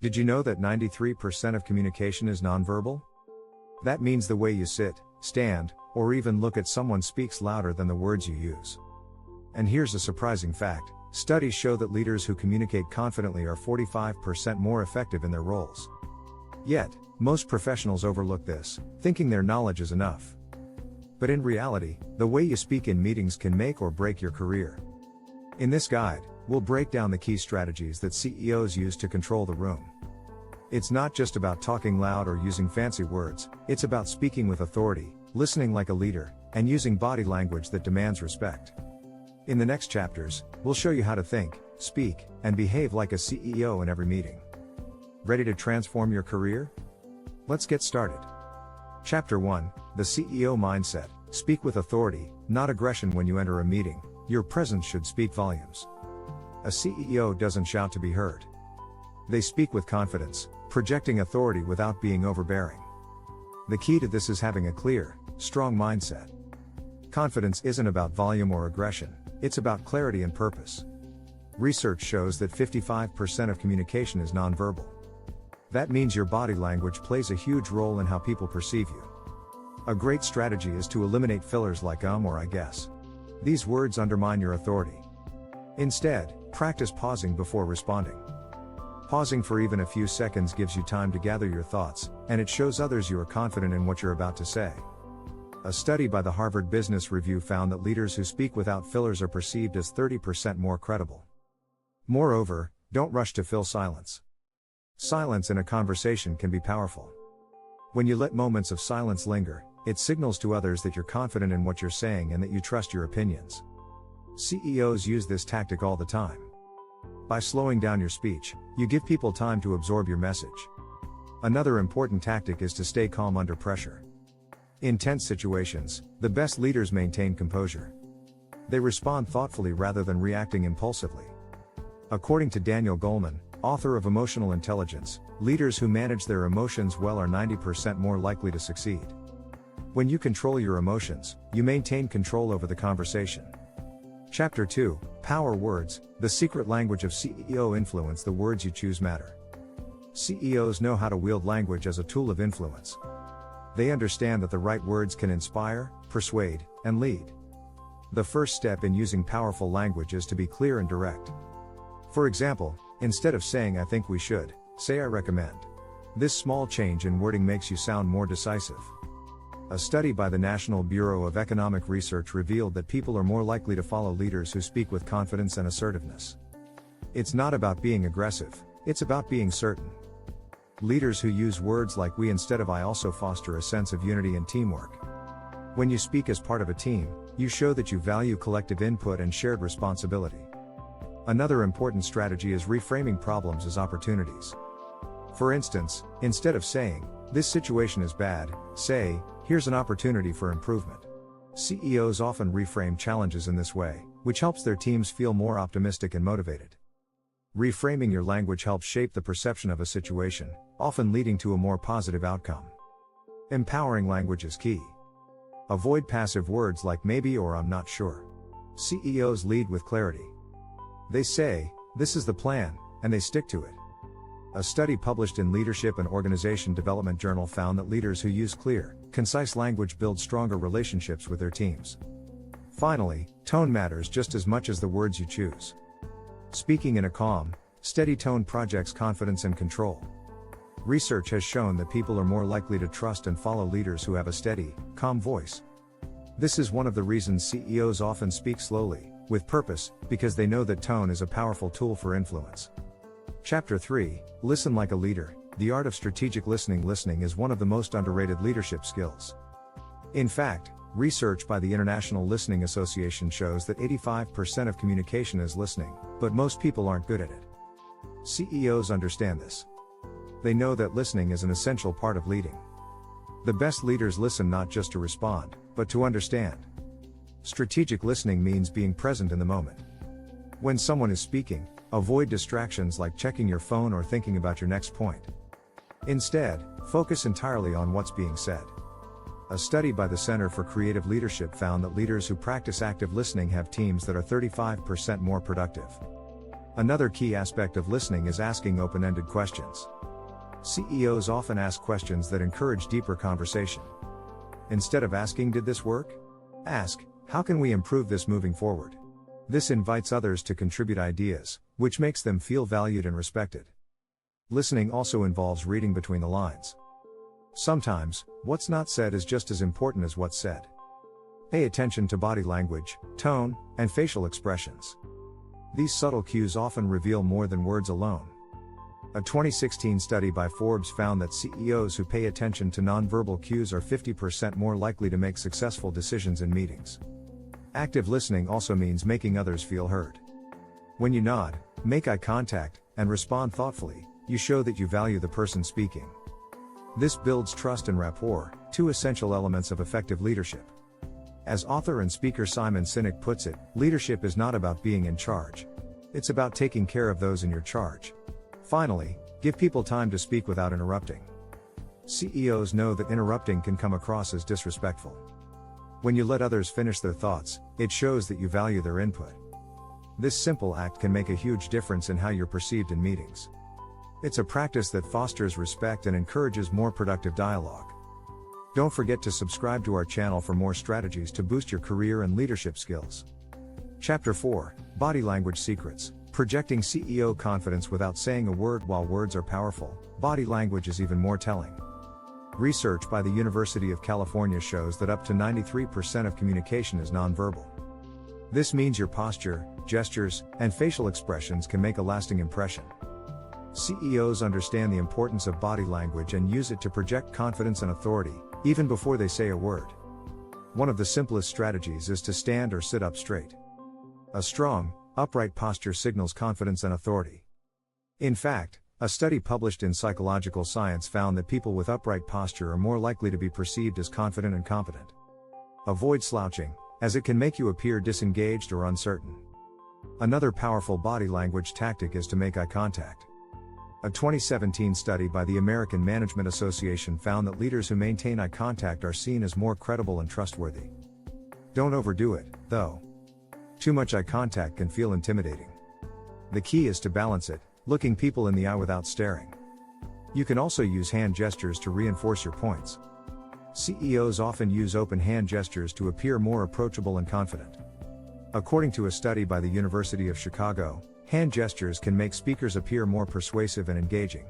Did you know that 93% of communication is nonverbal? That means the way you sit, stand, or even look at someone speaks louder than the words you use. And here's a surprising fact: studies show that leaders who communicate confidently are 45% more effective in their roles. Yet, most professionals overlook this, thinking their knowledge is enough. But in reality, the way you speak in meetings can make or break your career. In this guide, we'll break down the key strategies that CEOs use to control the room. It's not just about talking loud or using fancy words, it's about speaking with authority, listening like a leader, and using body language that demands respect. In the next chapters, we'll show you how to think, speak, and behave like a CEO in every meeting. Ready to transform your career? Let's get started. Chapter 1: The CEO Mindset. Speak with authority, not aggression. When you enter a meeting, your presence should speak volumes. A CEO doesn't shout to be heard. They speak with confidence, projecting authority without being overbearing. The key to this is having a clear, strong mindset. Confidence isn't about volume or aggression, it's about clarity and purpose. Research shows that 55% of communication is nonverbal. That means your body language plays a huge role in how people perceive you. A great strategy is to eliminate fillers like or I guess. These words undermine your authority. Instead, practice pausing before responding. Pausing for even a few seconds gives you time to gather your thoughts, and it shows others you are confident in what you're about to say. A study by the Harvard Business Review found that leaders who speak without fillers are perceived as 30% more credible. Moreover, don't rush to fill silence. Silence in a conversation can be powerful. When you let moments of silence linger, it signals to others that you're confident in what you're saying and that you trust your opinions. CEOs use this tactic all the time. By slowing down your speech, you give people time to absorb your message. Another important tactic is to stay calm under pressure. In tense situations, the best leaders maintain composure. They respond thoughtfully rather than reacting impulsively. According to Daniel Goleman, author of Emotional Intelligence, leaders who manage their emotions well are 90% more likely to succeed. When you control your emotions, you maintain control over the conversation. Chapter 2: Power Words. The secret language of CEO influence. The words you choose matter. CEOs know how to wield language as a tool of influence. They understand that the right words can inspire, persuade, and lead. The first step in using powerful language is to be clear and direct. For example, instead of saying "I think we should," say "I recommend." This small change in wording makes you sound more decisive. A study by the National Bureau of Economic Research revealed that people are more likely to follow leaders who speak with confidence and assertiveness. It's not about being aggressive, it's about being certain. Leaders who use words like "we" instead of "I" also foster a sense of unity and teamwork. When you speak as part of a team, you show that you value collective input and shared responsibility. Another important strategy is reframing problems as opportunities. For instance, instead of saying, "This situation is bad," say, "Here's an opportunity for improvement." CEOs often reframe challenges in this way, which helps their teams feel more optimistic and motivated. Reframing your language helps shape the perception of a situation, often leading to a more positive outcome. Empowering language is key. Avoid passive words like "maybe" or "I'm not sure." CEOs lead with clarity. They say, "This is the plan," and they stick to it. A study published in Leadership and Organization Development Journal found that leaders who use clear, concise language build stronger relationships with their teams. Finally, tone matters just as much as the words you choose. Speaking in a calm, steady tone projects confidence and control. Research has shown that people are more likely to trust and follow leaders who have a steady, calm voice. This is one of the reasons CEOs often speak slowly, with purpose, because they know that tone is a powerful tool for influence. Chapter 3: Listen like a leader. The art of strategic listening. Listening is one of the most underrated leadership skills. In fact, research by the International Listening Association shows that 85% of communication is listening, but most people aren't good at it. CEOs understand this. They know that listening is an essential part of leading. The best leaders listen not just to respond, but to understand. Strategic listening means being present in the moment. When someone is speaking, avoid distractions like checking your phone or thinking about your next point. Instead, focus entirely on what's being said. A study by the Center for Creative Leadership found that leaders who practice active listening have teams that are 35% more productive. Another key aspect of listening is asking open-ended questions. CEOs often ask questions that encourage deeper conversation. Instead of asking, "Did this work?" ask, "How can we improve this moving forward?" This invites others to contribute ideas, which makes them feel valued and respected. Listening also involves reading between the lines. Sometimes, what's not said is just as important as what's said. Pay attention to body language, tone, and facial expressions. These subtle cues often reveal more than words alone. A 2016 study by Forbes found that CEOs who pay attention to nonverbal cues are 50% more likely to make successful decisions in meetings. Active listening also means making others feel heard. When you nod, make eye contact, and respond thoughtfully, you show that you value the person speaking. This builds trust and rapport, two essential elements of effective leadership. As author and speaker Simon Sinek puts it, leadership is not about being in charge. It's about taking care of those in your charge. Finally, give people time to speak without interrupting. CEOs know that interrupting can come across as disrespectful. When you let others finish their thoughts, it shows that you value their input. This simple act can make a huge difference in how you're perceived in meetings. It's a practice that fosters respect and encourages more productive dialogue. Don't forget to subscribe to our channel for more strategies to boost your career and leadership skills. Chapter 4, Body Language Secrets. Projecting CEO confidence without saying a word. While words are powerful, body language is even more telling. Research by the University of California shows that up to 93% of communication is nonverbal. This means your posture, gestures, and facial expressions can make a lasting impression. CEOs understand the importance of body language and use it to project confidence and authority, even before they say a word. One of the simplest strategies is to stand or sit up straight. A strong, upright posture signals confidence and authority. In fact, a study published in Psychological Science found that people with upright posture are more likely to be perceived as confident and competent. Avoid slouching, as it can make you appear disengaged or uncertain. Another powerful body language tactic is to make eye contact. A 2017 study by the American Management Association found that leaders who maintain eye contact are seen as more credible and trustworthy. Don't overdo it, though. Too much eye contact can feel intimidating. The key is to balance it, looking people in the eye without staring. You can also use hand gestures to reinforce your points. CEOs often use open hand gestures to appear more approachable and confident. According to a study by the University of Chicago, hand gestures can make speakers appear more persuasive and engaging.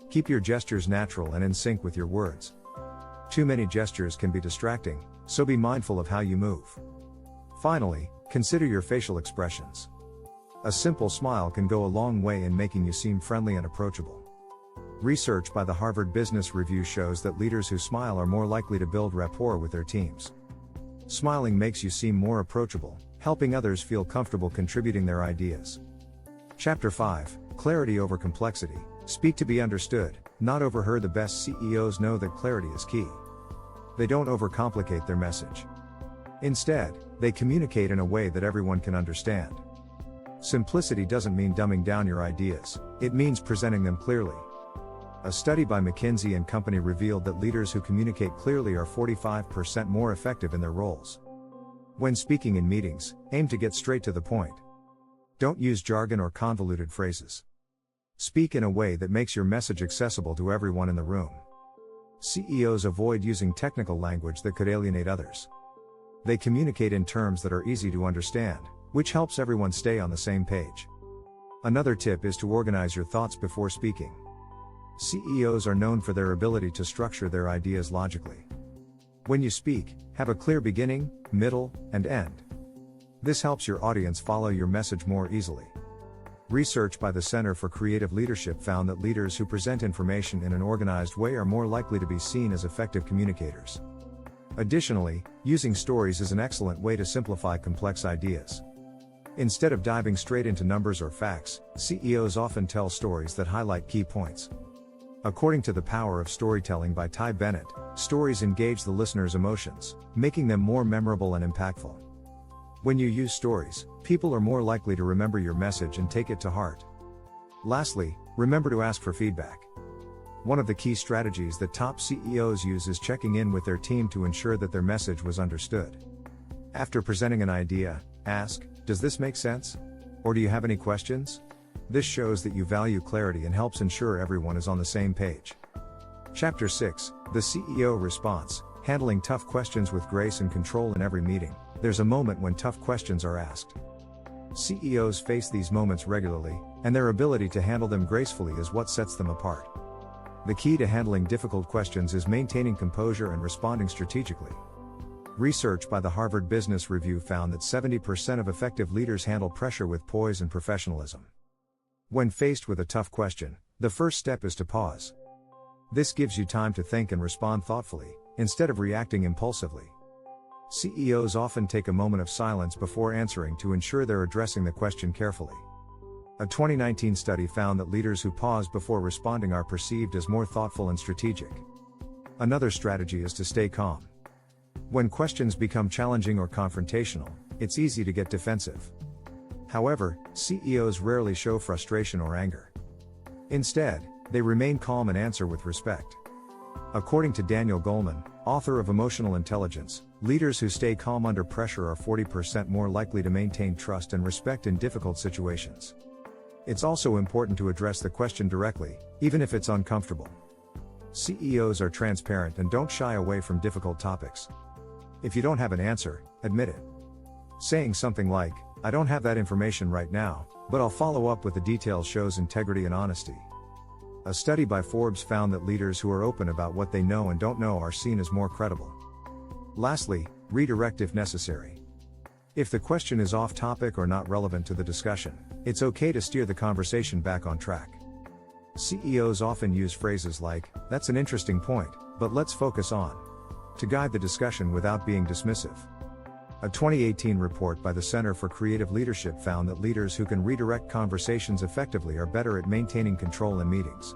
Keep your gestures natural and in sync with your words. Too many gestures can be distracting, so be mindful of how you move. Finally, consider your facial expressions. A simple smile can go a long way in making you seem friendly and approachable. Research by the Harvard Business Review shows that leaders who smile are more likely to build rapport with their teams. Smiling makes you seem more approachable, helping others feel comfortable contributing their ideas. Chapter 5, Clarity over Complexity. Speak to be understood, not overheard. The best CEOs know that clarity is key. They don't overcomplicate their message. Instead, they communicate in a way that everyone can understand. Simplicity doesn't mean dumbing down your ideas, it means presenting them clearly. A study by McKinsey & Company revealed that leaders who communicate clearly are 45% more effective in their roles. When speaking in meetings, aim to get straight to the point. Don't use jargon or convoluted phrases. Speak in a way that makes your message accessible to everyone in the room. CEOs avoid using technical language that could alienate others. They communicate in terms that are easy to understand, which helps everyone stay on the same page. Another tip is to organize your thoughts before speaking. CEOs are known for their ability to structure their ideas logically. When you speak, have a clear beginning, middle, and end. This helps your audience follow your message more easily. Research by the Center for Creative Leadership found that leaders who present information in an organized way are more likely to be seen as effective communicators. Additionally, using stories is an excellent way to simplify complex ideas. Instead of diving straight into numbers or facts, CEOs often tell stories that highlight key points. According to The Power of Storytelling by Ty Bennett, stories engage the listener's emotions, making them more memorable and impactful. When you use stories, people are more likely to remember your message and take it to heart. Lastly, remember to ask for feedback. One of the key strategies that top CEOs use is checking in with their team to ensure that their message was understood. After presenting an idea, ask, "Does this make sense? Or do you have any questions?" This shows that you value clarity and helps ensure everyone is on the same page. Chapter 6, The CEO Response, Handling Tough Questions with Grace and Control. In every meeting, there's a moment when tough questions are asked. CEOs face these moments regularly, and their ability to handle them gracefully is what sets them apart. The key to handling difficult questions is maintaining composure and responding strategically. Research by the Harvard Business Review found that 70% of effective leaders handle pressure with poise and professionalism. When faced with a tough question, the first step is to pause. This gives you time to think and respond thoughtfully, instead of reacting impulsively. CEOs often take a moment of silence before answering to ensure they're addressing the question carefully. A 2019 study found that leaders who pause before responding are perceived as more thoughtful and strategic. Another strategy is to stay calm. When questions become challenging or confrontational, it's easy to get defensive. However, CEOs rarely show frustration or anger. Instead, they remain calm and answer with respect. According to Daniel Goleman, author of Emotional Intelligence, leaders who stay calm under pressure are 40% more likely to maintain trust and respect in difficult situations. It's also important to address the question directly, even if it's uncomfortable. CEOs are transparent and don't shy away from difficult topics. If you don't have an answer, admit it. Saying something like, "I don't have that information right now, but I'll follow up with the details," shows integrity and honesty. A study by Forbes found that leaders who are open about what they know and don't know are seen as more credible. Lastly, redirect if necessary. If the question is off topic or not relevant to the discussion, it's okay to steer the conversation back on track. CEOs often use phrases like, "That's an interesting point, but let's focus on," to guide the discussion without being dismissive. A 2018 report by the Center for Creative Leadership found that leaders who can redirect conversations effectively are better at maintaining control in meetings.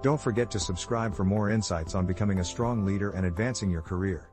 Don't forget to subscribe for more insights on becoming a strong leader and advancing your career.